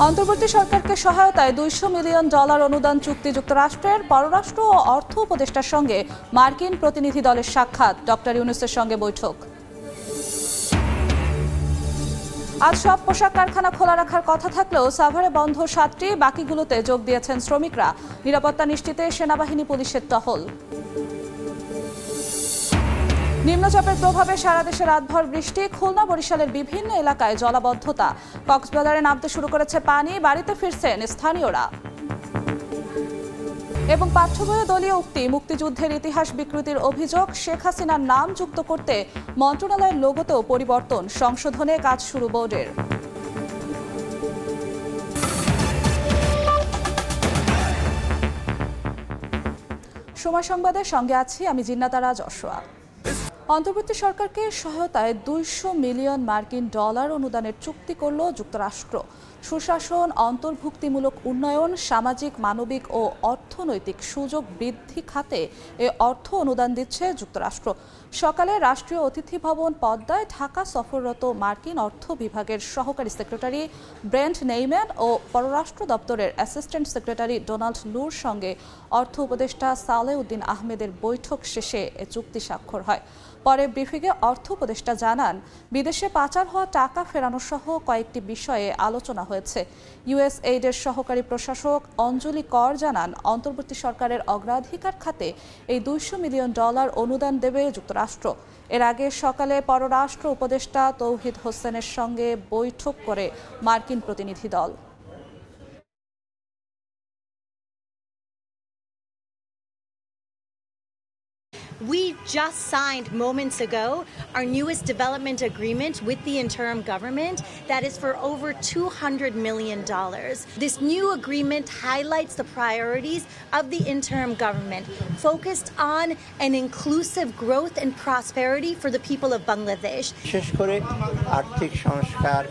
অন্তর্বর্তী সরকারকে সহায়তায় $200 মিলিয়ন অনুদান চুক্তি। যুক্তরাষ্ট্রের পররাষ্ট্র ও অর্থ উপদেষ্টার সঙ্গে মার্কিন প্রতিনিধি দলের সাক্ষাৎ। ডক্টর ইউনূসের সঙ্গে বৈঠক। আজ সব পোশাক কারখানা খোলা রাখার কথা থাকলেও সাভারে বন্ধ 7টি, বাকিগুলোতে যোগ দিয়েছেন শ্রমিকরা। নিরাপত্তা নিশ্চিতে সেনাবাহিনী পুলিশের টহল। নিম্নচাপের প্রভাবে সারা দেশে রাতভর বৃষ্টি। খুলনা বরিশালের বিভিন্ন এলাকায় জলাবদ্ধতা। কক্সবাজারে নামতে শুরু করেছে পানি, বাড়িতে ফিরছেন স্থানীয়রা। এবং পাঠ্য বইয়ে দলীয় উক্তি, মুক্তিযুদ্ধের ইতিহাস বিকৃতির অভিযোগ। শেখ হাসিনার নাম যুক্ত করতে মন্ত্রণালয়ের লোগোতেও পরিবর্তন, সংশোধনে কাজ শুরু বোর্ডের। সময় সংবাদের সঙ্গে আছি আমি জিন্নাতারা যশোয়া। অন্তর্বর্তী সরকারকে সহায়তায় $200 মিলিয়ন অনুদানের চুক্তি করল যুক্তরাষ্ট্র। সুশাসন, অন্তর্ভুক্তিমূলক উন্নয়ন, সামাজিক, মানবিক ও অর্থনৈতিক সুযোগ বৃদ্ধি খাতে এ অর্থ অনুদান দিচ্ছে যুক্তরাষ্ট্র। সকালে রাষ্ট্রীয় অতিথি ভবন পদ্মায় ঢাকা সফররত মার্কিন অর্থ বিভাগের সহকারী সেক্রেটারি ব্রেন্ট নেইম্যান ও পররাষ্ট্র দপ্তরের অ্যাসিস্ট্যান্ট সেক্রেটারি ডোনাল্ড লুর সঙ্গে অর্থ উপদেষ্টা সালেউদ্দিন আহমেদের বৈঠক শেষে এ চুক্তি স্বাক্ষর হয়। পরে ব্রিফিংয়ে অর্থ উপদেষ্টা জানান, বিদেশে পাচার হওয়া টাকা ফেরানো সহ কয়েকটি বিষয়ে আলোচনা হয়েছে। ইউএসএইডের সহকারী প্রশাসক অঞ্জলি কর জানান, অন্তর্বর্তী সরকারের অগ্রাধিকার খাতে এই $200 মিলিয়ন অনুদান দেবে যুক্তরাষ্ট্র। এর আগে সকালে পররাষ্ট্র উপদেষ্টা তৌহিদ হোসেনের সঙ্গে বৈঠক করে মার্কিন প্রতিনিধি দল। We just signed moments ago our newest development agreement with the interim government that is for over $200 million. This new agreement highlights the priorities of the interim government, focused on an inclusive growth and prosperity for the people of Bangladesh. বিশেষ করে আর্থিক সংস্কার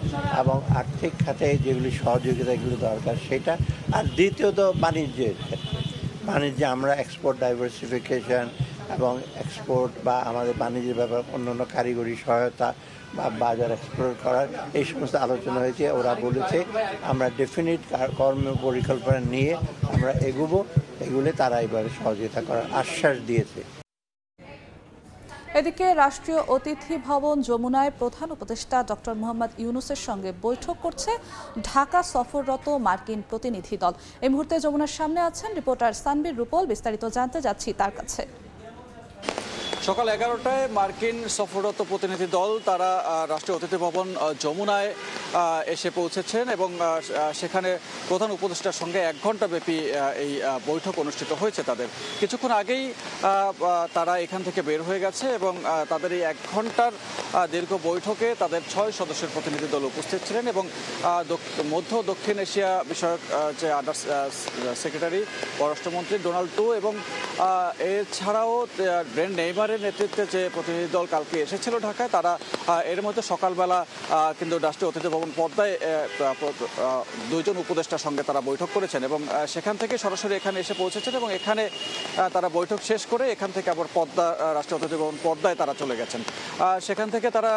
এবং আর্থিক খাতে যেগুলি সহযোগিতাগুলো দরকার সেটা, আর দ্বিতীয়ত বাণিজ্যের ক্ষেত্রে। বাণিজ্যে আমরা এক্সপোর্ট ডাইভার্সিফিকেশন এবং এক্সপোর্ট বা আমাদের বাণিজ্যের ব্যাপার অন্যান্য কারিগরি সহায়তা বা বাজার এক্সপ্লোর করার এই সমস্ত আলোচনা হয়েছে। ওরা বলেছে আমরা ডেফিনিট কর্ম পরিকল্পনা নিয়ে আমরা এগুলো তারা এবারে সহযোগিতা করার আশ্বাস দিয়েছে। এদিকে রাষ্ট্রীয় অতিথি ভবন যমুনায় প্রধান উপদেষ্টা ডক্টর মোহাম্মদ ইউনূসের সঙ্গে বৈঠক করছে ঢাকা সফররত মার্কিন প্রতিনিধি দল। এই মুহূর্তে যমুনার সামনে আছেন রিপোর্টার সানবীর রূপল, বিস্তারিত জানতে যাচ্ছি তার কাছে। সকাল 11টায় মার্কিন সফররত প্রতিনিধি দল তারা রাষ্ট্রীয় অতিথি ভবন যমুনায় এসে পৌঁছেছেন এবং সেখানে প্রধান উপদেষ্টার সঙ্গে 1 ঘণ্টা ব্যাপী এই বৈঠক অনুষ্ঠিত হয়েছে তাদের। কিছুক্ষণ আগেই তারা এখান থেকে বের হয়ে গেছে এবং তাদের এই 1 ঘণ্টার দীর্ঘ বৈঠকে তাদের 6 সদস্যের প্রতিনিধি দল উপস্থিত ছিলেন এবং মধ্য দক্ষিণ এশিয়া বিষয়ক যে আন্ডার সেক্রেটারি পররাষ্ট্রমন্ত্রী ডোনাল্ড টু এবং এছাড়াও ব্রেন্ট নেইমারের নেতৃত্বে যে প্রতিনিধি দল কালকে এসেছিল ঢাকায়, তারা এর মধ্যে সকালবেলা কিন্তু রাষ্ট্রীয় অতিথি ভবন পদ্মায় 2 জন উপদেষ্টার সঙ্গে তারা বৈঠক করেছেন এবং সেখান থেকে সরাসরি এখানে এসে পৌঁছেছেন এবং এখানে তারা বৈঠক শেষ করে এখান থেকে আবার রাষ্ট্রীয় অতিথি ভবন পদ্মায় তারা চলে গেছেন। সেখান থেকে তারা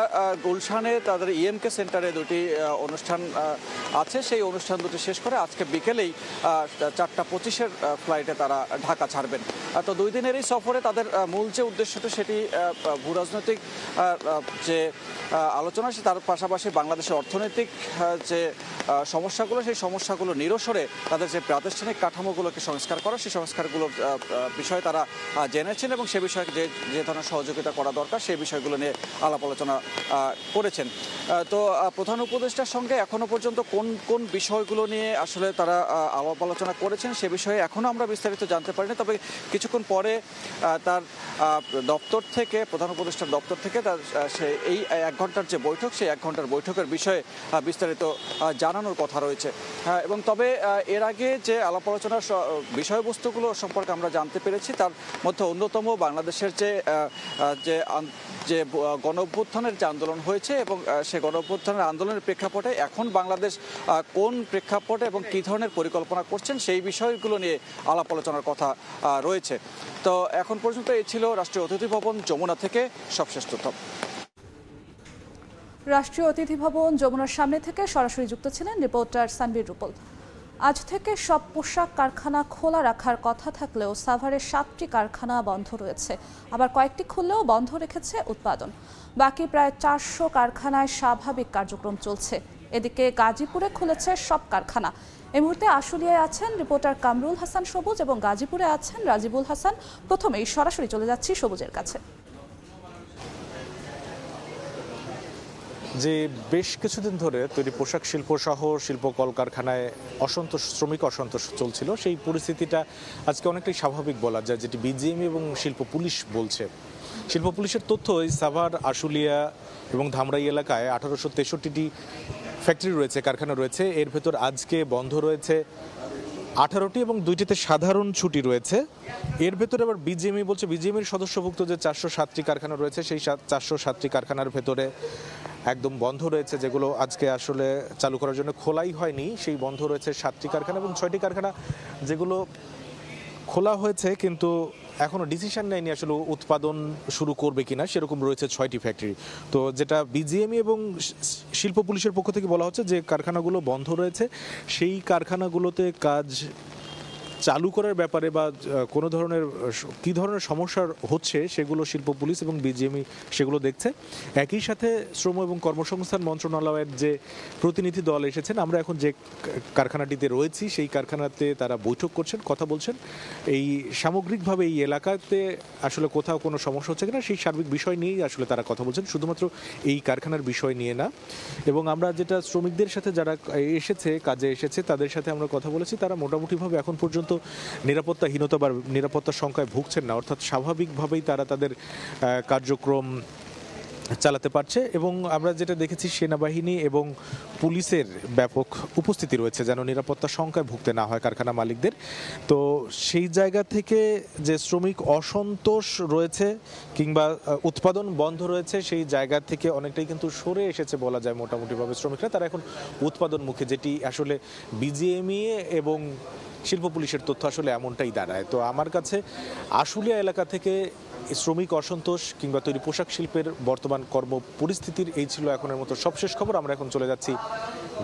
গুলশানে তাদের ইএমকে সেন্টারে 2টি অনুষ্ঠান আছে, সেই অনুষ্ঠান দুটি শেষ করে আজকে বিকেলেই 4টা 25-এর ফ্লাইটে তারা ঢাকা ছাড়বেন। তো 2 দিনের এই সফরে তাদের মূল যে উদ্দেশ্যটা সেটি ভূরাজনৈতিক যে আলোচনা, তার পাশাপাশি বাংলাদেশের অর্থনৈতিক যে সমস্যাগুলো, সেই সমস্যাগুলো নিরসনে তাদের যে প্রাতিষ্ঠানিক কাঠামোগুলোকে সংস্কার করা, সেই সংস্কারগুলোর বিষয়ে তারা জেনেছেন এবং সে বিষয়ে যে ধরনের সহযোগিতা করা দরকার সেই বিষয়গুলো নিয়ে আলাপ আলোচনা করেছেন। তো প্রধান উপদেষ্টার সঙ্গে এখনো পর্যন্ত কোন কোন বিষয়গুলো নিয়ে আসলে তারা আলাপ আলোচনা করেছেন সে বিষয়ে এখনো আমরা বিস্তারিত জানতে পারিনি। তবে কিছুক্ষণ পরে তার দপ্তর থেকে, প্রধান উপদেষ্টার দপ্তর থেকে তার এই 1 ঘণ্টার যে বৈঠক, সেই 1 ঘণ্টার বৈঠকের বিষয়ে বিস্তারিত জানানোর কথা রয়েছে। এবং তবে এর আগে যে আলাপ আলোচনার বিষয়বস্তুগুলো সম্পর্কে আমরা জানতে পেরেছি, তার মধ্যে অন্যতম বাংলাদেশের যে গণ অভ্যুত্থানের যে আন্দোলন হয়েছে এবং সেই গণ অভ্যুত্থানের আন্দোলনের প্রেক্ষাপটে এখন বাংলাদেশ কোন প্রেক্ষাপটে এবং কী ধরনের পরিকল্পনা করছেন সেই বিষয়গুলো নিয়ে আলাপ আলোচনার কথা রয়েছে। তো এখন পর্যন্ত এই ছিল রাষ্ট্রীয় অতিথি ভবন যমুনা থেকে সবশেষ তথ্য। রাষ্ট্রীয় অতিথি ভবন যমুনার সামনে থেকে সরাসরি যুক্ত ছিলেন রিপোর্টার সানবীর রুপল। আজ থেকে সব পোশাক কারখানা খোলা রাখার কথা থাকলেও সাভারের 7টি কারখানা বন্ধ রয়েছে, আবার কয়েকটি খুললেও বন্ধ রেখেছে উৎপাদন। বাকি প্রায় 400 কারখানায় স্বাভাবিক কার্যক্রম চলছে। এদিকে গাজীপুরে খুলেছে সব কারখানা। এই মুহূর্তে আশুলিয়ায় আছেন রিপোর্টার কামরুল হাসান সবুজ এবং গাজীপুরে আছেন রাজিবুল হাসান। প্রথমেই সরাসরি চলে যাচ্ছি সবুজের কাছে। যে বেশ কিছুদিন ধরে তৈরি পোশাক শিল্প সহ শিল্প কলকারখানায় শ্রমিক অসন্তোষ চলছিল, সেই পরিস্থিতিটা আজকে অনেকটাই স্বাভাবিক বলা যায়, যেটি বিজিএমই এবং শিল্প পুলিশ বলছে। শিল্প পুলিশের তথ্য, এই সাভার, আশুলিয়া এবং ধামরাই এলাকায় 1863টি ফ্যাক্টরি রয়েছে, কারখানা রয়েছে। এর ভেতর আজকে বন্ধ রয়েছে 18টি এবং 2টিতে সাধারণ ছুটি রয়েছে। এর ভেতরে আবার বিজিএমই বলছে, বিজিএমির সদস্যভুক্ত যে 407টি কারখানা রয়েছে, সেই 407টি কারখানার ভেতরে একদম বন্ধ রয়েছে, যেগুলো আজকে আসলে চালু করার জন্য খোলাই হয়নি। সেই বন্ধ রয়েছে 7টি কারখানা এবং 6টি কারখানা যেগুলো খোলা হয়েছে কিন্তু এখনো ডিসিশন নেয়নি আসলে উৎপাদন শুরু করবে কিনা, সেরকম রয়েছে 6টি ফ্যাক্টরি। তো যেটা বিজিএমই এবং শিল্প পুলিশের পক্ষ থেকে বলা হচ্ছে, যে কারখানাগুলো বন্ধ রয়েছে সেই কারখানাগুলোতে কাজ চালু করার ব্যাপারে বা কোনো ধরনের কী ধরনের সমস্যা হচ্ছে সেগুলো শিল্প পুলিশ এবং বিজিএমই সেগুলো দেখছে। একই সাথে শ্রম এবং কর্মসংস্থান মন্ত্রণালয়ের যে প্রতিনিধি দল এসেছেন, আমরা এখন যে কারখানাটিতে রয়েছি সেই কারখানাতে তারা বৈঠক করছেন, কথা বলছেন। এই সামগ্রিকভাবে এই এলাকাতে আসলে কোথাও কোনো সমস্যা হচ্ছে কিনা সেই সার্বিক বিষয় নিয়েই আসলে তারা কথা বলছেন, শুধুমাত্র এই কারখানার বিষয় নিয়ে না। এবং আমরা যেটা শ্রমিকদের সাথে যারা এসেছে, কাজে এসেছে, তাদের সাথে আমরা কথা বলেছি, তারা মোটামুটিভাবে এখন পর্যন্ত নিরাপত্তাহীনতা বা নিরাপত্তার সংখ্যায় ভুগছেন না, অর্থাৎ স্বাভাবিকভাবেই তারা তাদের কার্যক্রম চালাতে পারছে। এবং আমরা যেটা দেখেছি, সেনাবাহিনী এবং পুলিশের ব্যাপক উপস্থিতি রয়েছে যেন নিরাপত্তার সংখ্যায় ভুগতে না হয় কারখানা মালিকদের। তো সেই জায়গা থেকে যে শ্রমিক অসন্তোষ রয়েছে কিংবা উৎপাদন বন্ধ রয়েছে, সেই জায়গা থেকে অনেকটাই কিন্তু সরে এসেছে বলা যায় মোটামুটিভাবে শ্রমিকরা। তারা এখন উৎপাদনমুখী, যেটি আসলে বিজিএমই এবং শিল্প পুলিশের তথ্য আসলে এমনটাই দাঁড়ায়। তো আমার কাছে আশুলিয়া এলাকা থেকে শ্রমিক অসন্তোষ কিংবা তৈরি পোশাক শিল্পের বর্তমান কর্ম পরিস্থিতির এই ছিল এখনের মতো সবশেষ খবর। আমরা এখন চলে যাচ্ছি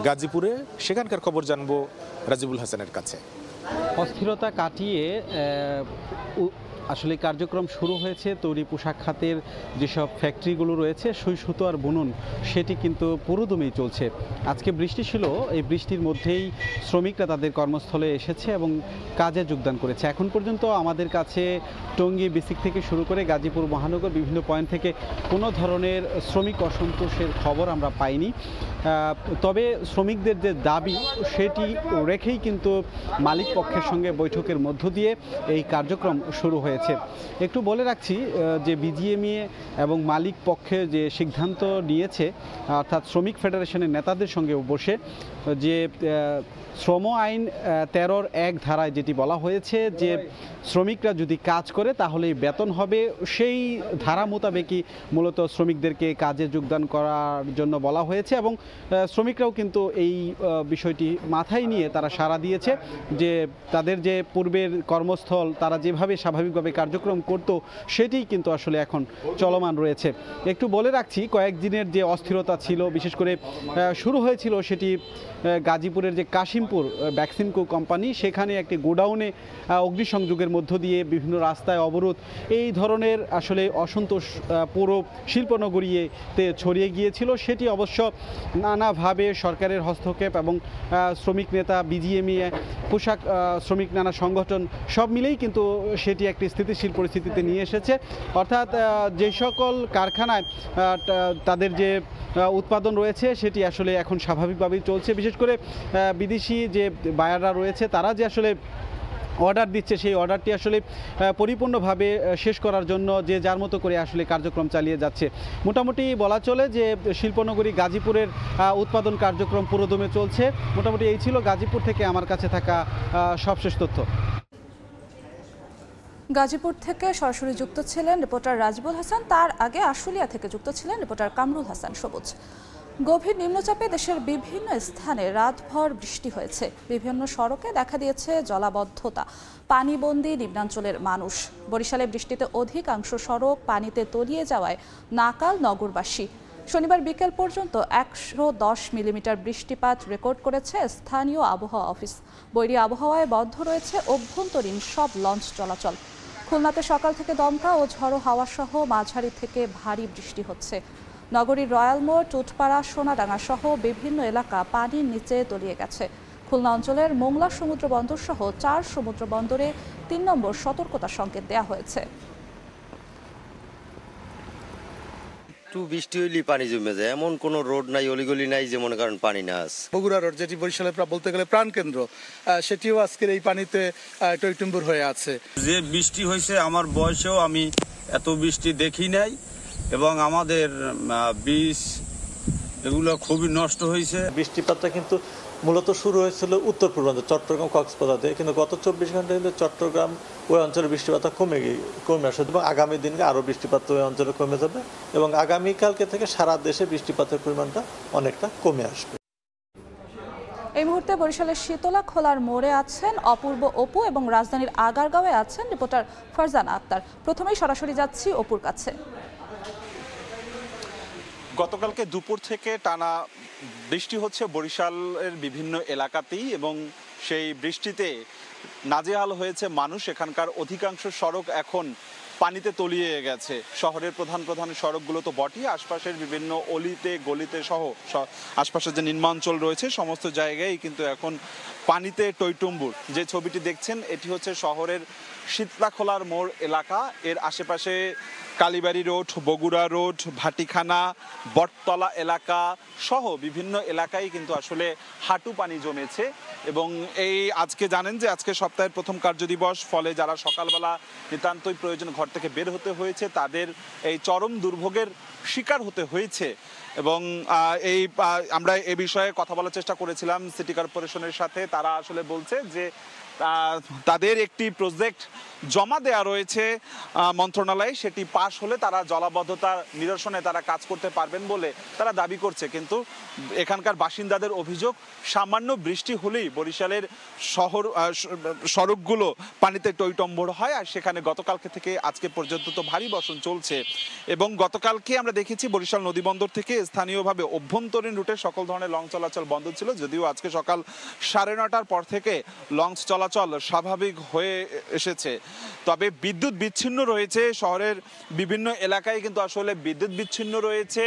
গাজীপুরে, সেখানকার খবর জানবো রাজিবুল হাসানের কাছে। অস্থিরতা কাটিয়ে আসলে কার্যক্রম শুরু হয়েছে তৈরি পোশাক খাতের যেসব ফ্যাক্টরিগুলো রয়েছে, সুই সুতো আর বুনন, সেটি কিন্তু পুরোদমেই চলছে। আজকে বৃষ্টি ছিল, এই বৃষ্টির মধ্যেই শ্রমিকরা তাদের কর্মস্থলে এসেছে এবং কাজে যোগদান করেছে। এখন পর্যন্ত আমাদের কাছে টঙ্গী বিসিক থেকে শুরু করে গাজীপুর মহানগর বিভিন্ন পয়েন্ট থেকে কোনো ধরনের শ্রমিক অসন্তোষের খবর আমরা পাইনি। তবে শ্রমিকদের যে দাবি সেটি রেখেই কিন্তু মালিক পক্ষের সঙ্গে বৈঠকের মধ্য দিয়ে এই কার্যক্রম শুরু হয়েছে। একটু বলে রাখছি যে বিজিএমইএ এবং মালিক পক্ষে যে সিদ্ধান্ত নিয়েছে, অর্থাৎ শ্রমিক ফেডারেশনের নেতাদের সঙ্গে বসে, যে শ্রম আইন 13-1 ধারায় যেটি বলা হয়েছে যে শ্রমিকরা যদি কাজ করে তাহলেই বেতন হবে, সেই ধারা মোতাবেকই মূলত শ্রমিকদেরকে কাজে যোগদান করার জন্য বলা হয়েছে। এবং শ্রমিকরাও কিন্তু এই বিষয়টি মাথায় নিয়ে তারা সাড়া দিয়েছে, যে তাদের যে পূর্বের কর্মস্থল তারা যেভাবে স্বাভাবিকভাবে কার্যক্রম করত সেটিই কিন্তু আসলে এখন চলমান রয়েছে। একটু বলে রাখছি, কয়েকদিনের যে অস্থিরতা ছিল, বিশেষ করে শুরু হয়েছিল সেটি গাজীপুরের যে কাশিমপুর ভ্যাকসিনকো কোম্পানি, সেখানে একটি গোডাউনে অগ্নিসংযোগের মধ্য দিয়ে বিভিন্ন রাস্তায় অবরোধ, এই ধরনের আসলে অসন্তোষ পুরো শিল্পনগরীতে ছড়িয়ে গিয়েছিল। সেটি অবশ্য নানাভাবে সরকারের হস্তক্ষেপ এবং শ্রমিক নেতা, বিজিএমই, পোশাক শ্রমিক নানা সংগঠন সব মিলেই কিন্তু সেটি একটি স্থিতিশীল পরিস্থিতিতে নিয়ে এসেছে। অর্থাৎ যে সকল কারখানায় তাদের যে উৎপাদন রয়েছে সেটি আসলে এখন স্বাভাবিকভাবেই চলছে। বিশেষ করে বিদেশি যে বায়াররা রয়েছে তারা যে আসলে অর্ডার দিচ্ছে, সেই অর্ডারটি আসলে পরিপূর্ণভাবে শেষ করার জন্য যে যার মতো করে আসলে কার্যক্রম চালিয়ে যাচ্ছে। মোটামুটি বলা চলে যে শিল্পনগরী গাজীপুরের উৎপাদন কার্যক্রম পুরোদমে চলছে। মোটামুটি এই ছিল গাজীপুর থেকে আমার কাছে থাকা সবশেষ তথ্য। গাজীপুর থেকে সরাসরি যুক্ত ছিলেন রিপোর্টার রাজিবুল হাসান। তার আগে আশুলিয়া থেকে যুক্ত ছিলেন রিপোর্টার কামরুল হাসান সবুজ। গভীর নিম্নচাপে দেশের বিভিন্ন স্থানে রাতভর বৃষ্টি হয়েছে। বিভিন্ন সড়কে দেখা দিয়েছে জলাবদ্ধতা, পানিবন্দী নিম্নাঞ্চলের মানুষ। বরিশালে বৃষ্টিতে অধিকাংশ সড়ক পানিতে তলিয়ে যাওয়ায় নাকাল নগরবাসী। শনিবার বিকেল পর্যন্ত 110 মিলিমিটার বৃষ্টিপাত রেকর্ড করেছে স্থানীয় আবহাওয়া অফিস। বৈরী আবহাওয়ায় বন্ধ রয়েছে অভ্যন্তরীণ সব লঞ্চ চলাচল। খুলনাতে সকাল থেকে দমকা ও ঝড়ো হাওয়া সহ মাঝারি থেকে ভারী বৃষ্টি হচ্ছে। নগরীর রয়্যাল মোড়, টুটপাড়া, সোনাডাঙ্গা সহ বিভিন্ন এলাকা পানির নিচে তলিয়ে গেছে। খুলনা অঞ্চলের মোংলা সমুদ্র বন্দর সহ 4 সমুদ্র বন্দরে 3 নম্বর সতর্কতা সংকেত দেওয়া হয়েছে। একটু বৃষ্টি হইলে পানি জমে যায়, এমন কোনো রোড নাই, অলিগলি নাই যে মনে করেন পানি না আছে। বগুড়া রোড, যেটি বরিশালের বলতে গেলে প্রাণকেন্দ্র, সেটিও আজকের এই পানিতে টইটুম্বুর হয়ে আছে। যে বৃষ্টি হয়েছে আমার বয়সেও আমি এত বৃষ্টি দেখি নাই, এবং আমাদের বীজ এগুলো খুবই নষ্ট হয়েছে। বৃষ্টিপাতটা কিন্তু মূলত শুরু হয়েছিল উত্তর পূর্বাঞ্চল, চট্টগ্রাম, কক্সবাজার দিয়ে, কিন্তু গত 24 ঘন্টায় কিন্তু চট্টগ্রাম ওই অঞ্চলের বৃষ্টিপাতটা কমে আসে এবং আগামী দিনে আরও বৃষ্টিপাত ওই অঞ্চলে কমে যাবে এবং আগামীকালকে থেকে সারা দেশে বৃষ্টিপাতের পরিমাণটা অনেকটা কমে আসবে। এই মুহূর্তে বরিশালের শীতলা খোলার মোড়ে আছেন অপূর্ব অপু এবং রাজধানীর আগারগাঁওয়ে আছেন রিপোর্টার ফারজানা আক্তার। প্রথমেই সরাসরি যাচ্ছি অপুর কাছে। গতকালকে দুপুর থেকে টানা বৃষ্টি হচ্ছে বরিশালের বিভিন্ন এলাকাতেই, এবং সেই বৃষ্টিতে নাজেহাল হয়েছে মানুষ। এখানকার অধিকাংশ সড়ক এখন পানিতে তলিয়ে গেছে। শহরের প্রধান প্রধান সড়কগুলো তো বটেই, আশপাশের বিভিন্ন অলিতে গলিতে সহ আশপাশের যে নিম্নাঞ্চল রয়েছে সমস্ত জায়গায় কিন্তু এখন পানিতে টইটুম্বুর। যে ছবিটি দেখছেন এটি হচ্ছে শহরের শীতলাখোলার মোড় এলাকা। এর আশেপাশে কালীবাড়ি রোড, বগুড়া রোড, ভাটিখানা, বটতলা এলাকা সহ বিভিন্ন এলাকায় কিন্তু আসলে হাঁটু পানি জমেছে। এবং এই আজকে জানেন যে আজকে সপ্তাহের প্রথম কার্যদিবস, ফলে যারা সকালবেলা নিতান্তই প্রয়োজন ঘর থেকে বের হতে হয়েছে তাদের এই চরম দুর্ভোগের শিকার হতে হয়েছে। এবং আমরা এ বিষয়ে কথা বলার চেষ্টা করেছিলাম সিটি কর্পোরেশনের সাথে। তারা আসলে বলছে যে তাদের একটি প্রজেক্ট জমা দেয়া রয়েছে মন্ত্রণালয়ে, সেটি পাশ হলে তারা জলাবদ্ধতা নিরসনে তারা কাজ করতে পারবেন বলে তারা দাবি করছে। কিন্তু এখানকার বাসিন্দাদের অভিযোগ, সামান্য বৃষ্টি হলেই বরিশালের সড়কগুলো পানিতে টইটম্বর হয়, আর সেখানে গতকালকে থেকে আজকে পর্যন্ত তো ভারী বর্ষণ চলছে। এবং গতকালকে আমরা দেখেছি বরিশাল নদীবন্দর থেকে স্থানীয়ভাবে অভ্যন্তরীণ রুটে সকল ধরনের লঞ্চ চলাচল বন্ধ ছিল, যদিও আজকে সকাল 9:30টার পর থেকে লঞ্চ চলাচল স্বাভাবিক হয়ে এসেছে। তবে বিদ্যুৎ বিচ্ছিন্ন রয়েছে শহরের বিভিন্ন এলাকায়, কিন্তু আসলে বিদ্যুৎ বিচ্ছিন্ন রয়েছে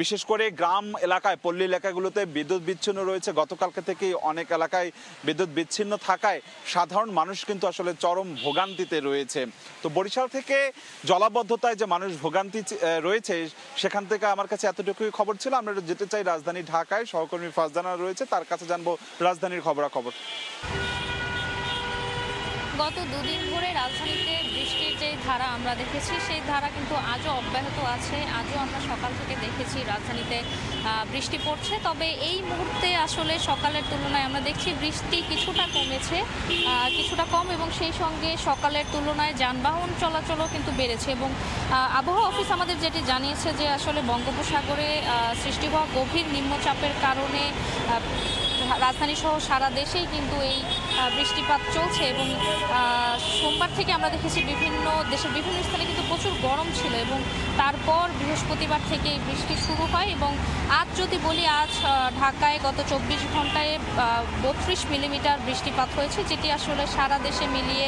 বিশেষ করে গ্রাম এলাকায়, পল্লী এলাকাগুলোতে বিদ্যুৎ বিচ্ছিন্ন রয়েছে। গতকালকে থেকেই অনেক এলাকায় বিদ্যুৎ বিচ্ছিন্ন থাকায় সাধারণ মানুষ কিন্তু আসলে চরম ভোগান্তিতে রয়েছে। তো বরিশাল থেকে জলাবদ্ধতায় যে মানুষ ভোগান্তি রয়েছে সেখান থেকে আমার কাছে এতটুকুই খবর ছিল। আমরা যেতে চাই রাজধানী ঢাকায়, সহকর্মী ফারজানা রয়েছে, তার কাছে জানবো রাজধানীর খবরাখবর। গত দুদিন ধরে রাজধানীতে বৃষ্টির যে ধারা আমরা দেখেছি সেই ধারা কিন্তু আজও অব্যাহত আছে। আজও আমরা সকাল থেকে দেখেছি রাজধানীতে বৃষ্টি পড়ছে, তবে এই মুহূর্তে আসলে সকালের তুলনায় আমরা দেখছি বৃষ্টি কিছুটা কমেছে, কিছুটা কম, এবং সেই সঙ্গে সকালের তুলনায় যানবাহন চলাচলও কিন্তু বেড়েছে। এবং আবহাওয়া অফিস আমাদের যেটি জানিয়েছে যে আসলে বঙ্গোপসাগরে সৃষ্টি হওয়া গভীর নিম্নচাপের কারণে রাজধানী সহ সারা দেশেই কিন্তু এই বৃষ্টিপাত চলছে। এবং সোমবার থেকে আমরা দেখেছি দেশের বিভিন্ন স্থানে কিন্তু প্রচুর গরম ছিল, এবং তারপর বৃহস্পতিবার থেকে এই বৃষ্টি শুরু হয়। এবং আজ যদি বলি, আজ ঢাকায় গত 24 ঘন্টায় 32 মিলিমিটার বৃষ্টিপাত হয়েছে, যেটি আসলে সারা দেশে মিলিয়ে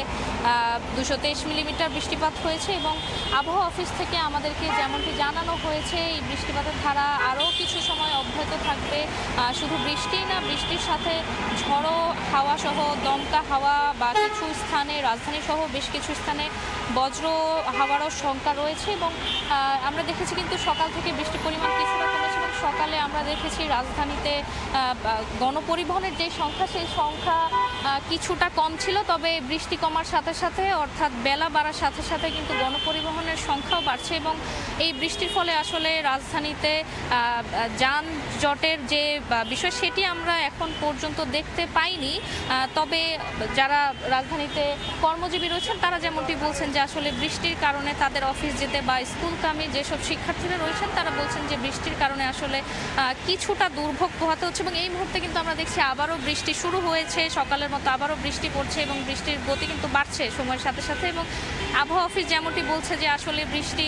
223 মিলিমিটার বৃষ্টিপাত হয়েছে। এবং আবহাওয়া অফিস থেকে আমাদেরকে যেমনটি জানানো হয়েছে, এই বৃষ্টিপাতের ধারা আরও কিছু সময় অব্যাহত থাকবে। শুধু বৃষ্টি না, বৃষ্টির সাথে ঝড়ো হাওয়া সহ দমকা হাওয়া বা কিছু স্থানে, রাজধানী সহ বেশ কিছু স্থানে বজ্র হাওয়ারও শঙ্কা রয়েছে। এবং আমরা দেখেছি কিন্তু সকাল থেকে বৃষ্টির পরিমাণ কিছুটা কমেছে, এবং সকালে আমরা দেখেছি রাজধানীতে গণপরিবহনের যে সংখ্যা, সেই সংখ্যা কিছুটা কম ছিল। তবে বৃষ্টি কমার সাথে সাথে, অর্থাৎ বেলা বাড়ার সাথে সাথে কিন্তু গণপরিবহনের সংখ্যাও বাড়ছে। এবং এই বৃষ্টির ফলে আসলে রাজধানীতে যানজটের যে বিষয় সেটি আমরা এখন পর্যন্ত দেখতে পাইনি। তবে যারা রাজধানীতে কর্মজীবী রয়েছেন তারা যেমনটি বলছেন যে আসলে বৃষ্টির কারণে তাদের অফিস যেতে বা স্কুলগামী যেসব শিক্ষার্থীরা রয়েছেন তারা বলছেন যে বৃষ্টির কারণে আসলে আসলে কিছুটা দুর্ভোগ পোহাতে হচ্ছে। এবং এই মুহূর্তে কিন্তু আমরা দেখছি আবারও বৃষ্টি শুরু হয়েছে, সকালের মতো আবারও বৃষ্টি পড়ছে এবং বৃষ্টির গতি কিন্তু বাড়ছে সময়ের সাথে সাথে। এবং আবহাওয়া অফিস যেমনটি বলছে যে আসলে বৃষ্টি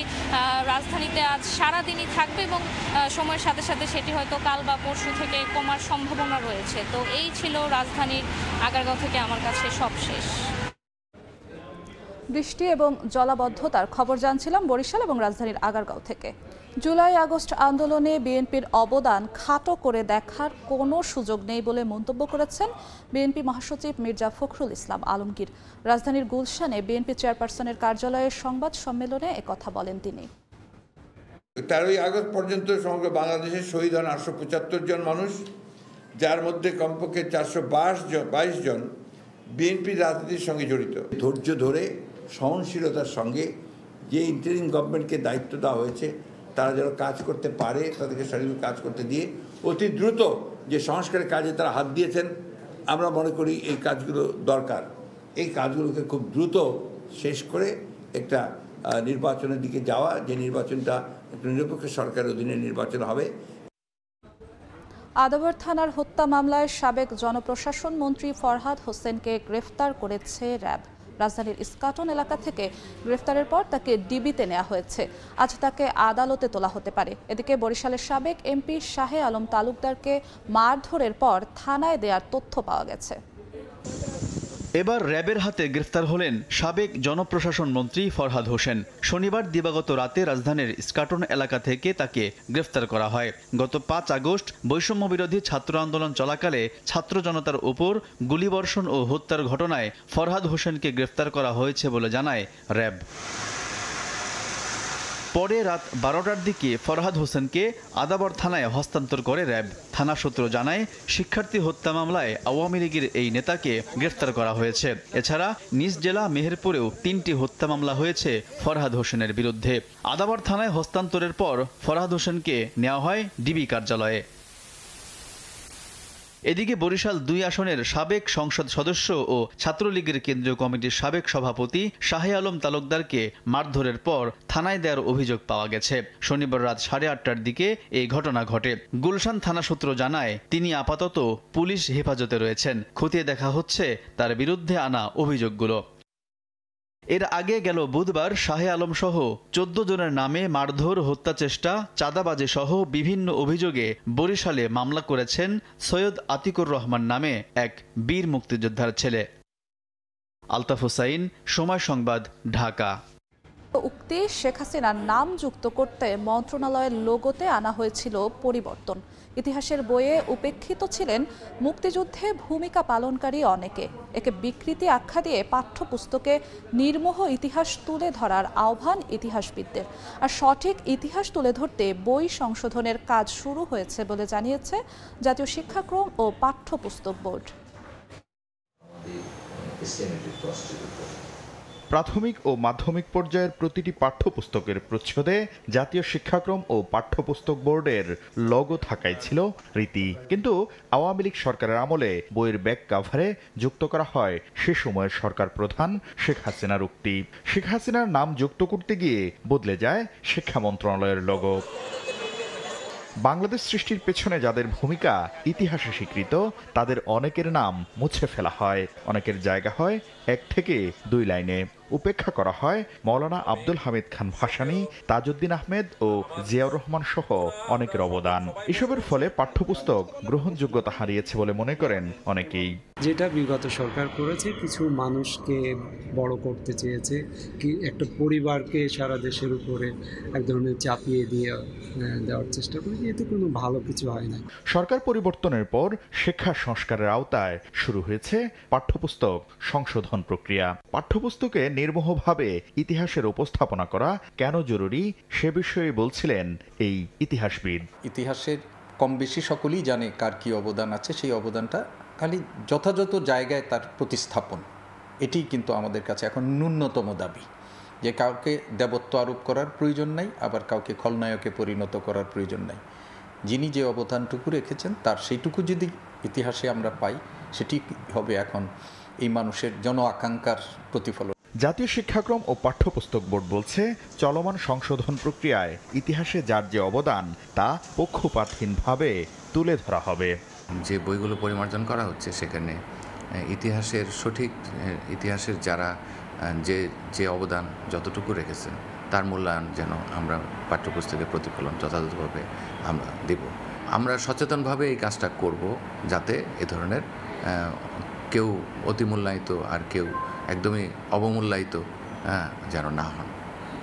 রাজধানীতে আজ সারাদিনই থাকবে এবং সময়ের সাথে সাথে সেটি হয়তো কাল বা পরশু থেকে কমার সম্ভাবনা রয়েছে। তো এই ছিল রাজধানীর আগারগাঁও থেকে আমার কাছে সবশেষ। বৃষ্টি এবং জলাবদ্ধতার খবর জানছিলাম বরিশাল এবং রাজধানীর আগারগাঁও থেকে। জুলাই আগস্ট আন্দোলনে বিএনপির অবদান খাটো করে দেখার কোনো সুযোগ নেই বলে মন্তব্য করেছেন বিএনপি মহাসচিব মির্জা ফখরুল ইসলাম আলমগীর। রাজধানীর গুলশানে বিএনপি চেয়ারপারসনের কার্যালয়ের সংবাদ সম্মেলনে একথা বলেন তিনি। 13ই আগস্ট পর্যন্ত সমগ্র বাংলাদেশে শহীদ হন 875 জন মানুষ, যার মধ্যে কমপক্ষে 422 জন বিএনপি রাজনীতির সঙ্গে জড়িত। ধৈর্য ধরে সহনশীলতার সঙ্গে যে ইন্টারিম গভর্নমেন্টকে দায়িত্ব দেওয়া হয়েছে তারা যেন কাজ করতে পারে, তাদেরকে সঠিক কাজ করতে দিয়ে অতি দ্রুত যে সংস্কারের কাজে তারা হাত দিয়েছেন, আমরা মনে করি এই কাজগুলো দরকার। এই কাজগুলোকে খুব দ্রুত শেষ করে একটা নির্বাচনের দিকে যাওয়া, যে নির্বাচনটা একটা নিরপেক্ষ সরকারের অধীনে নির্বাচন হবে। আদাবর থানার হত্যা মামলায় সাবেক জনপ্রশাসন মন্ত্রী ফরহাদ হোসেনকে গ্রেফতার করেছে র্যাব। রাজধানীর ইস্কাটন এলাকা থেকে গ্রেফতারের পর তাকে ডিবিতে নেওয়া হয়েছে। আজ তাকে আদালতে তোলা হতে পারে। এদিকে বরিশালের সাবেক এমপি শাহে আলম তালুকদারকে মারধরের পর থানায় দেওয়ার তথ্য পাওয়া গেছে। এবার র্যাবের হাতে গ্রেফতার হলেন সাবেক জনপ্রশাসন মন্ত্রী ফরহাদ হোসেন। শনিবার দিবাগত রাতে রাজধানীর ইস্কাটন এলাকা থেকে তাকে গ্রেফতার করা হয়। গত 5 আগস্ট বৈষম্য বিরোধী ছাত্র আন্দোলন চলাকালে ছাত্র জনতার উপর গুলিবর্ষণ ও হত্যার ঘটনায় ফরহাদ হোসেনকে গ্রেফতার করা হয়েছে বলে জানায় র্যাব। পরে রাত 12টার দিকে ফরহাদ হোসেনকে আদাবর থানায় হস্তান্তর করে র্যাব। থানা সূত্র জানায়, শিক্ষার্থী হত্যা মামলায় আওয়ামী লীগের এই নেতাকে গ্রেফতার করা হয়েছে। এছাড়া নিজ জেলা মেহেরপুরেও 3টি হত্যা মামলা হয়েছে ফরহাদ হোসেনের বিরুদ্ধে। আদাবর থানায় হস্তান্তরের পর ফরহাদ হোসেনকে নেওয়া হয় ডিবি কার্যালয়ে। এদিকে বরিশাল 2 আসনের সাবেক সংসদ সদস্য ও ছাত্রলীগের কেন্দ্রীয় কমিটির সাবেক সভাপতি শাহে আলম তালুকদারকে মারধরের পর থানায় দেওয়ার অভিযোগ পাওয়া গেছে। শনিবার রাত 8:30টার দিকে এই ঘটনা ঘটে। গুলশান থানা সূত্র জানায়, তিনি আপাতত পুলিশ হেফাজতে রয়েছেন। খতিয়ে দেখা হচ্ছে তার বিরুদ্ধে আনা অভিযোগগুলো। এর আগে গেল বুধবার শাহে আলম সহ 14 জনের নামে মারধর, হত্যা চেষ্টা, চাঁদাবাজি সহ বিভিন্ন অভিযোগে বরিশালে মামলা করেছেন সৈয়দ আতিকুর রহমান নামে এক বীর মুক্তিযোদ্ধার ছেলে। আলতাফ হুসাইন, সময় সংবাদ, ঢাকা। উক্তি শেখ হাসিনার নাম যুক্ত করতে মন্ত্রণালয়ের লোগোতে আনা হয়েছিল পরিবর্তন। ইতিহাসের বইয়ে উপেক্ষিত ছিলেন মুক্তিযুদ্ধে ভূমিকা পালনকারী অনেকে। একে বিকৃতি আখ্যা দিয়ে পাঠ্যপুস্তকে নির্মোহ ইতিহাস তুলে ধরার আহ্বান ইতিহাসবিদদের। আর সঠিক ইতিহাস তুলে ধরতে বই সংশোধনের কাজ শুরু হয়েছে বলে জানিয়েছে জাতীয় শিক্ষাক্রম ও পাঠ্যপুস্তক বোর্ড। প্রাথমিক ও মাধ্যমিক পর্যায়ের প্রতিটি পাঠ্যপুস্তকের প্রচ্ছদে জাতীয় শিক্ষাক্রম ও পাঠ্যপুস্তক বোর্ডের লোগো থাকাই ছিল রীতি। কিন্তু আওয়ামী লীগ সরকারের আমলে বইয়ের ব্যাক কাভারে যুক্ত করা হয় সে সময়ের সরকার প্রধান শেখ হাসিনার উক্তি। শেখ হাসিনার নাম যুক্ত করতে গিয়ে বদলে যায় শিক্ষা মন্ত্রণালয়ের লোগো। বাংলাদেশ সৃষ্টির পেছনে যাদের ভূমিকা ইতিহাসে স্বীকৃত, তাদের অনেকের নাম মুছে ফেলা হয়। অনেকের জায়গা হয় 1 থেকে 2 লাইনে। উপেক্ষা করা হয় মৌলানা আব্দুল হামিদ খান ভাসানী, তাজউদ্দিন আহমেদ ও জিয়াউর রহমান সহ অনেকের অবদান। এসবের ফলে পাঠ্যপুস্তক গ্রহণযোগ্যতা হারিয়েছে বলে মনে করেন অনেকেই। যেটা বিগত সরকার করেছে, কিছু মানুষকে বড় করতে চেয়েছে, কি একটা পরিবারকে সারা দেশের উপরে এক ধরনের চাপিয়ে দেওয়ার চেষ্টা করেছে। এতে কোনো ভালো কিছু হয় না। সরকার পরিবর্তনের পর শিক্ষা সংস্কারের আওতায় শুরু হয়েছে পাঠ্যপুস্তক সংশোধন প্রক্রিয়া। পাঠ্যপুস্তকে নির্মোহভাবে ইতিহাসের উপস্থাপনা করা কেন জরুরি সে বিষয়ে বলছিলেন এই ইতিহাসবিদ। ইতিহাসের কম বেশি সকলেই জানে কার কি অবদান আছে, সেই অবদানটা খালি যথাযথ জায়গায় তার প্রতিস্থাপন, এটি কিন্তু আমাদের কাছে এখন ন্যূনতম দাবি। যে কাউকে দেবত্ব আরোপ করার প্রয়োজন নাই, আবার কাউকে খলনায়কে পরিণত করার প্রয়োজন নাই। যিনি যে অবদানটুকু রেখেছেন তার সেইটুকু যদি ইতিহাসে আমরা পাই, সেটি হবে এখন এই মানুষের জন আকাঙ্ক্ষার প্রতিফলন। জাতীয় শিক্ষাক্রম ও পাঠ্যপুস্তক বোর্ড বলছে, চলমান সংশোধন প্রক্রিয়ায় ইতিহাসে যার যে অবদান তা পক্ষপাতহীনভাবে তুলে ধরা হবে। যে বইগুলো পরিমার্জন করা হচ্ছে সেখানে ইতিহাসের সঠিক ইতিহাসের যারা যে অবদান যতটুকু রেখেছেন তার মূল্যায়ন যেন আমরা পাঠ্যপুস্তকের প্রতিফলন যথাযথভাবে আমরা দেব। আমরা সচেতনভাবে এই কাজটা করব যাতে এ ধরনের কেউ অতিমূল্যায়িত আর কেউ একদমই অবমূল্যায়িত যেন না হন,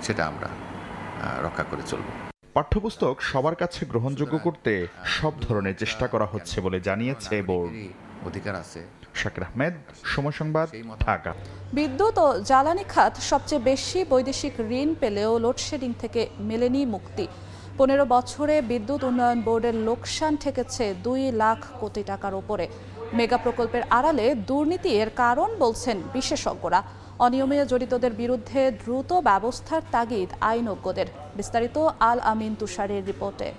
সেটা আমরা রক্ষা করে চলব। পাঠ্যপুস্তক সবার কাছে গ্রহণযোগ্য করতে সব ধরনের চেষ্টা করা হচ্ছে বলে জানিয়েছে বোর্ড। অধিকার আছে। শাকির আহমেদ, সময় সংবাদ, ঢাকা। বিদ্যুৎ ও জ্বালানি খাত সবচেয়ে বেশি বৈদেশিক ঋণ পেলেও লোডশেডিং থেকে মেলেনি মুক্তি। 15 বছরে বিদ্যুৎ উন্নয়ন বোর্ডের লোকসান ঠেকেছে 2 লাখ কোটি টাকার উপরে। মেগা প্রকল্পের আড়ালে দুর্নীতি এর কারণ বলছেন বিশেষজ্ঞরা। অনিয়মে জড়িতদের বিরুদ্ধে দ্রুত ব্যবস্থার তাগিদ আইনজ্ঞদের। বিস্তারিত আল আমিন তুষারের রিপোর্টে।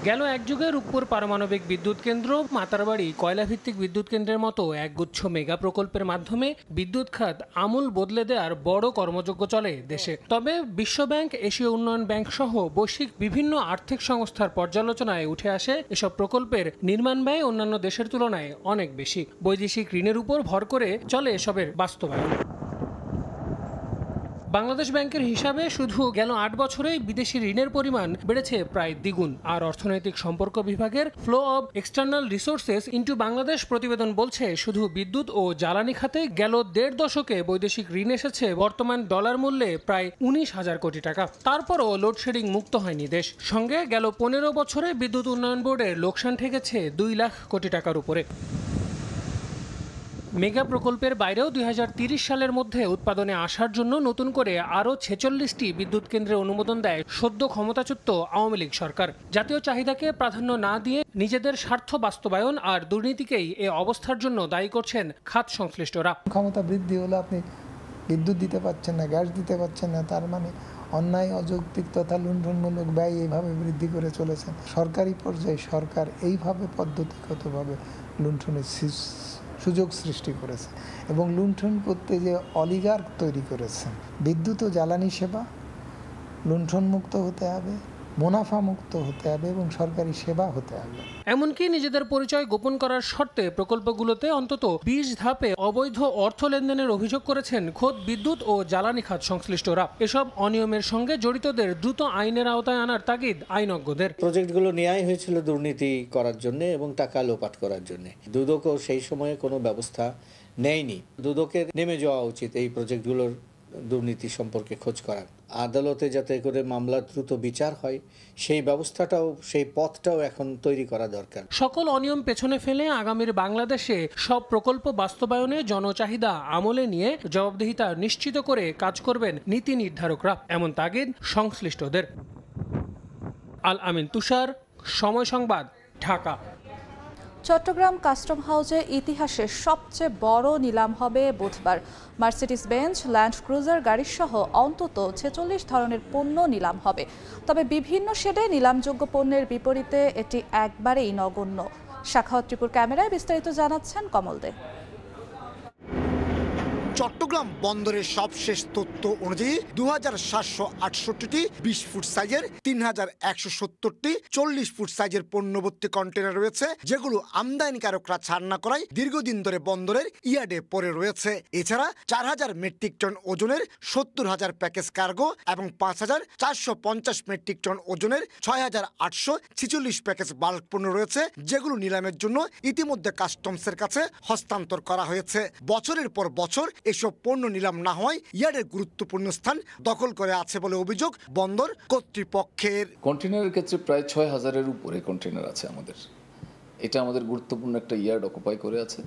গেল এক যুগে রূপপুর পারমাণবিক বিদ্যুৎ কেন্দ্র, মাতারবাড়ি কয়লাভিত্তিক বিদ্যুৎ কেন্দ্রের মতো একগুচ্ছ মেগা প্রকল্পের মাধ্যমে বিদ্যুৎ খাত আমূল বদলে দেওয়ার বড় কর্মযজ্ঞ চলে দেশে। তবে বিশ্বব্যাংক, এশীয় উন্নয়ন ব্যাংক সহ বৈশ্বিক বিভিন্ন আর্থিক সংস্থার পর্যালোচনায় উঠে আসে এসব প্রকল্পের নির্মাণ ব্যয় অন্যান্য দেশের তুলনায় অনেক বেশি। বৈদেশিক ঋণের উপর ভর করে চলে এসবের বাস্তবায়ন। বাংলাদেশ ব্যাংকের হিসাবে শুধু গেল 8 বছরেই বিদেশি ঋণের পরিমাণ বেড়েছে প্রায় দ্বিগুণ। আর অর্থনৈতিক সম্পর্ক বিভাগের flow of external resources into Bangladesh প্রতিবেদন বলছে, শুধু বিদ্যুৎ ও জ্বালানি খাতে গেল 1.5 দশকে বৈদেশিক ঋণ এসেছে বর্তমান ডলার মূল্যে প্রায় 19,000 কোটি টাকা। তারপরও লোডশেডিং মুক্ত হয়নি দেশ। সঙ্গে গেল 15 বছরে বিদ্যুৎ উন্নয়ন বোর্ডের লোকসান ঠেকেছে 2 লাখ কোটি টাকার উপরে। মেগা প্রকল্পের বাইরেও 2030 সালের মধ্যে উৎপাদনে আসার জন্য নতুন করে আরও 46টি বিদ্যুৎ কেন্দ্রের অনুমোদন দেয় সদ্য ক্ষমতাচ্যুত আওয়ামী লীগ সরকার। জাতীয় চাহিদাকে প্রাধান্য না দিয়ে নিজেদের স্বার্থ বাস্তবায়ন আর দুর্নীতিকেই এ অবস্থার জন্য দায়ী করছেন খাত সংশ্লিষ্টরা। ক্ষমতা বৃদ্ধি হলে আপনি বিদ্যুৎ দিতে পারছেন না, গ্যাস দিতে পারছেন না, তার মানে অন্যায়, অযৌক্তিক তথা লুণ্ঠনমূলক ব্যয় এইভাবে বৃদ্ধি করে চলেছেন। সরকারি পর্যায়ে সরকার এইভাবে পদ্ধতিগতভাবে লুণ্ঠনের সুযোগ সৃষ্টি করেছে এবং লুণ্ঠন করতে যে অলিগার্ক তৈরি করেছেন। বিদ্যুৎ ও জ্বালানি সেবা লুণ্ঠনমুক্ত হতে হবে, মুনাফা মুক্ত হতে হবে এবং সরকারি সেবা হতে হবে। এমনকি নিজেদের পরিচয় গোপন করার শর্তে প্রকল্পগুলোতে অন্তত 20 ধাপে অবৈধ অর্থ লেনদেনের অভিযোগ করেছেন খোদ বিদ্যুৎ ও জ্বালানি খাত সংশ্লিষ্টরা। এসব অনিয়মের সঙ্গে জড়িতদের দ্রুত আইনের আওতায় আনার তাগিদ আইনজ্ঞদের। প্রজেক্টগুলো নেওয়াই হয়েছিল দুর্নীতি করার জন্য এবং টাকা লোপাট করার জন্য। দুদকও সেই সময়ে কোনো ব্যবস্থা নেয়নি। দুদকের নেমে যাওয়া উচিত এই প্রজেক্টগুলোর দুর্নীতি সম্পর্কে খোঁজ করার। আদালতে যাতে করে মামলা দ্রুত বিচার হয় সেই ব্যবস্থাটাও, সেই পথটাও এখন তৈরি করা দরকার। সকল অনিয়ম পেছনে ফেলে আগামীর বাংলাদেশে সব প্রকল্প বাস্তবায়নে জনচাহিদা আমলে নিয়ে জবাবদিহিতা নিশ্চিত করে কাজ করবেন নীতি নির্ধারকরা, এমন তাগিদ সংশ্লিষ্টদের। আল আমিন তুষার, সময় সংবাদ, ঢাকা। চট্টগ্রাম কাস্টম হাউসে ইতিহাসের সবচেয়ে বড় নিলাম হবে বুধবার। মার্সিডিজ বেঞ্জ, ল্যান্ড ক্রুজার গাড়িসহ অন্তত 46 ধরনের পণ্য নিলাম হবে। তবে বিভিন্ন শেডে নিলামযোগ্য পণ্যের বিপরীতে এটি একবারেই নগণ্য। শাখাওয়াত ত্রিপুর ক্যামেরায় বিস্তারিত জানাচ্ছেন কমল দে। চট্টগ্রাম বন্দরের সবশেষ তথ্য অনুযায়ী 2768টি 20 ফুট সাইজের, 3170টি 40 ফুট সাইজের পণ্যভর্তি কন্টেনার রয়েছে, যেগুলো আমদানিকারকরা ছাড় না করায় দীর্ঘদিন ধরে বন্দরের ইয়ার্ডে পড়ে রয়েছে। এছাড়া 4000 মেট্রিক টন ওজনের 70,000 প্যাকেজ কার্গো এবং 5450 মেট্রিক টন ওজনের 6846 প্যাকেজ বাল্ক পণ্য রয়েছে, যেগুলো নিলামের জন্য ইতিমধ্যে কাস্টমসের কাছে হস্তান্তর করা হয়েছে। বছরের পর বছর এসব পণ্য নিলাম না হওয়ায় ইয়ার্ডের গুরুত্বপূর্ণ স্থান দখল করে আছে বলে অভিযোগ বন্দর কর্তৃপক্ষের। কন্টেনারের ক্ষেত্রে প্রায় 6000-এর উপরে কন্টেনার আছে আমাদের। এটা আমাদের গুরুত্বপূর্ণ একটা ইয়ার্ড অকুপাই করে আছে।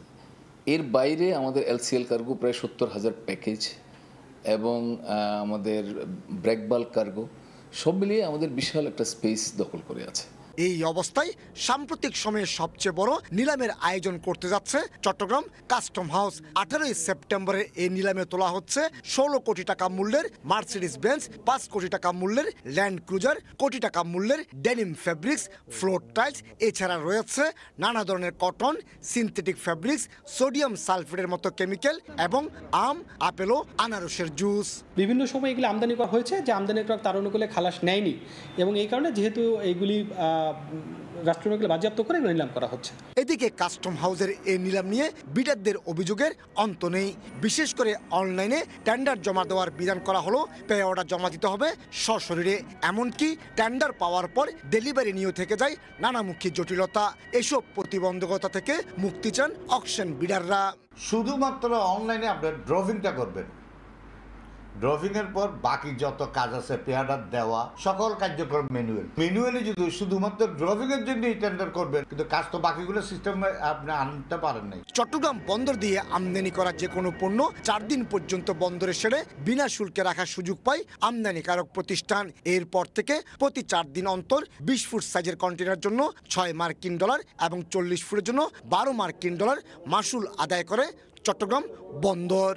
এর বাইরে আমাদের এলসিএল কার্গো প্রায় 70,000 প্যাকেজ এবং আমাদের ব্রেক বাল্ক কার্গো সব মিলিয়ে আমাদের বিশাল একটা স্পেস দখল করে আছে। এই অবস্থায় সাম্প্রতিক সময়ে সবচেয়ে বড় নিলামের আয়োজন করতে যাচ্ছে চট্টগ্রাম কাস্টম হাউস। 18 সেপ্টেম্বরে এই নিলামে তোলা হচ্ছে 16 কোটি টাকা মূল্যের মার্সিডিজ বেঞ্জ, 5 কোটি টাকা মূল্যের ল্যান্ড ক্রুজার, কোটি টাকা মূল্যের ডেনিম ফেব্রিক্স, ফ্লোর টাইলস, এছাড়া রয়েছে নানা ধরনের কটন, সিনথেটিক ফেব্রিক্স, সোডিয়াম সালফেটের মতো কেমিক্যাল এবং আম, আপেল ও আনারসের জুস। বিভিন্ন সময় এগুলি আমদানি করা হয়েছে, যে আমদানি করা তার অনুকূলে খালাস নেয়নি, এবং এই কারণে যেহেতু এইগুলি রাষ্ট্রীয়ভাবে বাজেয়াপ্ত করে নিলাম করা হচ্ছে। এদিকে কাস্টম হাউসের এই নিলাম নিয়ে বিটারদের অভিযোগের অন্ত নেই। বিশেষ করে অনলাইনে টেন্ডার জমা দেওয়ার বিধান করা হলো, পে অর্ডার জমা দিতে হবে সশরীরে। এমনকি টেন্ডার পাওয়ার পর ডেলিভারি নিয়েও থেকে যায় নানামুখী জটিলতা। এসব প্রতিবন্ধকতা থেকে মুক্তি চান অকশন বিডাররা। শুধুমাত্র অনলাইনে আপনার ড্রভিংটা করবেন, ড্রভিং এর পর বাকি যত কাজ আছে পেয়ার্ডার দেওয়া সকল কার্যক্রম ম্যানুয়ালি যদি শুধুমাত্র ড্রভিং এর জন্য টেন্ডার করবেন, কিন্তু কাজ তো বাকিগুলো সিস্টেমে আপনি আনতে পারেন নাই। চট্টগ্রাম বন্দর দিয়ে আমদানি করা যে কোনো পণ্য 4 দিন পর্যন্ত বন্দরে সেরে বিনা শুল্কে রাখার সুযোগ পায় আমদানিকারক প্রতিষ্ঠান। এরপর থেকে প্রতি 4 দিন অন্তর 20 ফুট সাইজের কন্টেনার জন্য $6 এবং 40 ফুটের জন্য $12 মাসুল আদায় করে চট্টগ্রাম বন্দর।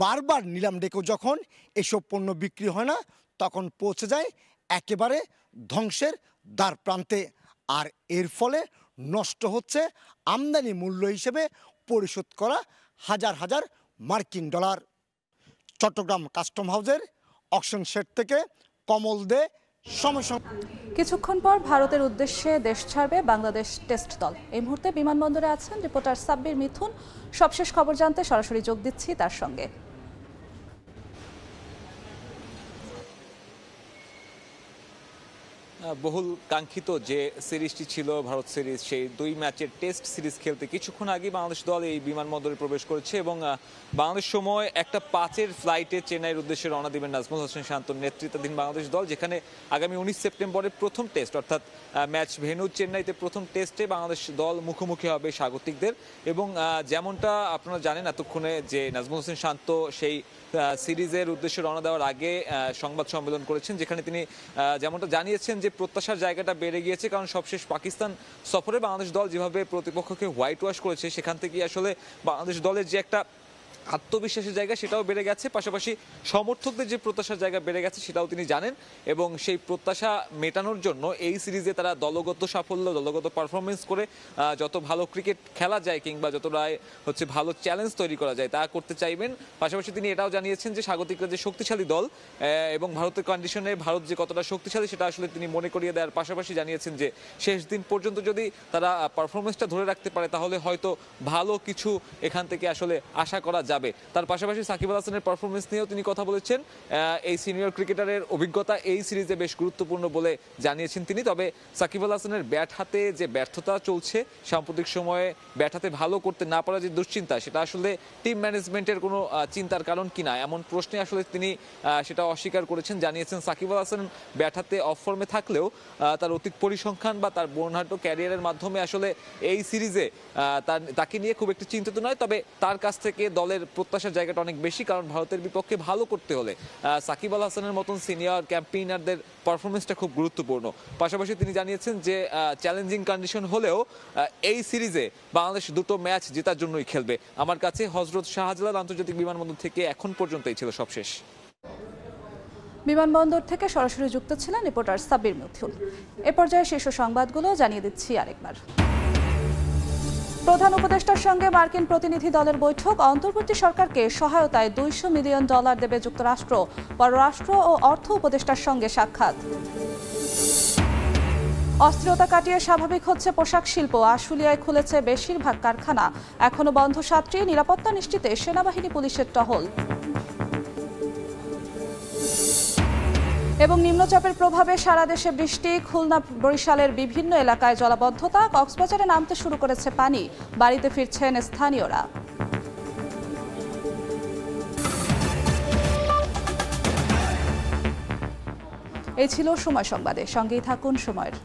বারবার নিলাম ডেকেও যখন এসব পণ্য বিক্রি হয় না, তখন পৌঁছে যায় একেবারে ধ্বংসের দ্বার প্রান্তে। আর এর ফলে নষ্ট হচ্ছে আমদানি মূল্য হিসেবে পরিশোধ করা হাজার হাজার মার্কিন ডলার। চট্টগ্রাম কাস্টম হাউসের অকশন শেড থেকে কমল দে, সময়। কিছুক্ষণ পর ভারতের উদ্দেশ্যে দেশ ছাড়বে বাংলাদেশ টেস্ট দল। এই মুহূর্তে বিমানবন্দরে আছেন রিপোর্টার সাব্বির মিথুন। সবশেষ খবর জানতে সরাসরি যোগ দিচ্ছি তার সঙ্গে। বহুল কাঙ্ক্ষিত যে সিরিজটি ছিল ভারত সিরিজ, সেই 2 ম্যাচের টেস্ট সিরিজ খেলতে কিছুক্ষণ আগে বাংলাদেশ দল এই বিমানবন্দরে প্রবেশ করেছে এবং বাংলাদেশ সময় 1:05 ফ্লাইটে চেন্নাইয়ের উদ্দেশ্যে রওনা দিবেন নাজমুল হোসেন শান্তর নেতৃত্বাধীন বাংলাদেশ দল, যেখানে আগামী 19 সেপ্টেম্বরের প্রথম টেস্ট অর্থাৎ ম্যাচ ভেন্যু চেন্নাইতে প্রথম টেস্টে বাংলাদেশ দল মুখোমুখি হবে স্বাগতিকদের। এবং যেমনটা আপনারা জানেন এতক্ষণে যে নাজমুল হোসেন শান্ত সেই সিরিজের উদ্দেশ্যে রওনা দেওয়ার আগে সংবাদ সম্মেলন করেছেন, যেখানে তিনি যেমনটা জানিয়েছেন যে প্রত্যাশার জায়গাটা বেড়ে গিয়েছে, কারণ সবশেষ পাকিস্তান সফরে বাংলাদেশ দল যেভাবে প্রতিপক্ষকে হোয়াইট ওয়াশ করেছে, সেখান থেকে আসলে বাংলাদেশ দলের যে একটা আত্মবিশ্বাসের জায়গা সেটাও বেড়ে গেছে, পাশাপাশি সমর্থকদের যে প্রত্যাশার জায়গা বেড়ে গেছে সেটাও তিনি জানেন। এবং সেই প্রত্যাশা মেটানোর জন্য এই সিরিজে তারা দলগত সাফল্য, দলগত পারফরমেন্স করে যত ভালো ক্রিকেট খেলা যায় কিংবা যতটাই ভালো চ্যালেঞ্জ তৈরি করা যায় তা করতে চাইবেন। পাশাপাশি তিনি এটাও জানিয়েছেন যে স্বাগতিকরা যে শক্তিশালী দল এবং ভারতের কন্ডিশনে ভারত যে কতটা শক্তিশালী সেটা আসলে তিনি মনে করিয়ে দেওয়ার পাশাপাশি জানিয়েছেন যে শেষ দিন পর্যন্ত যদি তারা পারফরমেন্সটা ধরে রাখতে পারে তাহলে হয়তো ভালো কিছু এখান থেকে আসলে আশা করা যায়। তার পাশাপাশি সাকিব আল হাসানের পারফরমেন্স নিয়েও তিনি কথা বলেছেন। এই সিনিয়র ক্রিকেটারের অভিজ্ঞতা এই সিরিজে বেশ গুরুত্বপূর্ণ বলে জানিয়েছেন তিনি। তবে সাকিব আল হাসানের ব্যাট হাতে যে ব্যর্থতা চলছে সাম্প্রতিক সময়ে, ব্যাট হাতে ভালো করতে না পারা যে দুশ্চিন্তা, সেটা আসলে টিম ম্যানেজমেন্টের কোনো চিন্তার কারণ কিনা এমন প্রশ্নে আসলে তিনি সেটা অস্বীকার করেছেন। জানিয়েছেন সাকিব আল হাসান ব্যাট হাতে অফ ফর্মে থাকলেও তার অতীত পরিসংখ্যান বা তার বর্ণাঢ্য ক্যারিয়ারের মাধ্যমে আসলে এই সিরিজে তাকে নিয়ে খুব একটি চিন্তিত নয়। তবে তার কাছ থেকে দলের প্রত্যাশার জায়গাটা অনেক বেশি, কারণ ভারতের বিপক্ষে ভালো করতে হলে সাকিব আল হাসানের মতন সিনিয়র ক্যাম্পেইনারদের পারফরমেন্সটা খুব গুরুত্বপূর্ণ। পাশাপাশি তিনি জানিয়েছেন যে চ্যালেঞ্জিং কন্ডিশন হলেও এই সিরিজে বাংলাদেশ 2টো ম্যাচ জেতার জন্যই খেলবে। আমার কাছে হযরত শাহজালাল আন্তর্জাতিক বিমানবন্দর থেকে এখন পর্যন্ত এই ছিল সবশেষ। বিমানবন্দর থেকে সরাসরি যুক্ত ছিলেন রিপোর্টার সাব্বির মিথুন। এ পর্যায়ে শীর্ষ সংবাদগুলো জানিয়ে দিচ্ছি আরেকবার। প্রধান উপদেষ্টার সঙ্গে মার্কিন প্রতিনিধি দলের বৈঠক। অন্তর্বর্তী সরকারকে সহায়তায় $200 মিলিয়ন দেবে যুক্তরাষ্ট্র। পররাষ্ট্র ও অর্থ উপদেষ্টার সঙ্গে সাক্ষাৎ। অস্থিরতা কাটিয়ে স্বাভাবিক হচ্ছে পোশাক শিল্প। আশুলিয়ায় খুলেছে বেশিরভাগ কারখানা, এখনো বন্ধ 7টি। নিরাপত্তা নিশ্চিতে সেনাবাহিনী পুলিশের টহল। এবং নিম্নচাপের প্রভাবে সারা দেশে বৃষ্টি। খুলনা, বরিশালের বিভিন্ন এলাকায় জলাবদ্ধতা। কক্সবাজারে নামতে শুরু করেছে পানি, বাড়িতে ফিরছেন স্থানীয়রা। এই ছিল সময় সংবাদে, সঙ্গেই থাকুন সময়ের।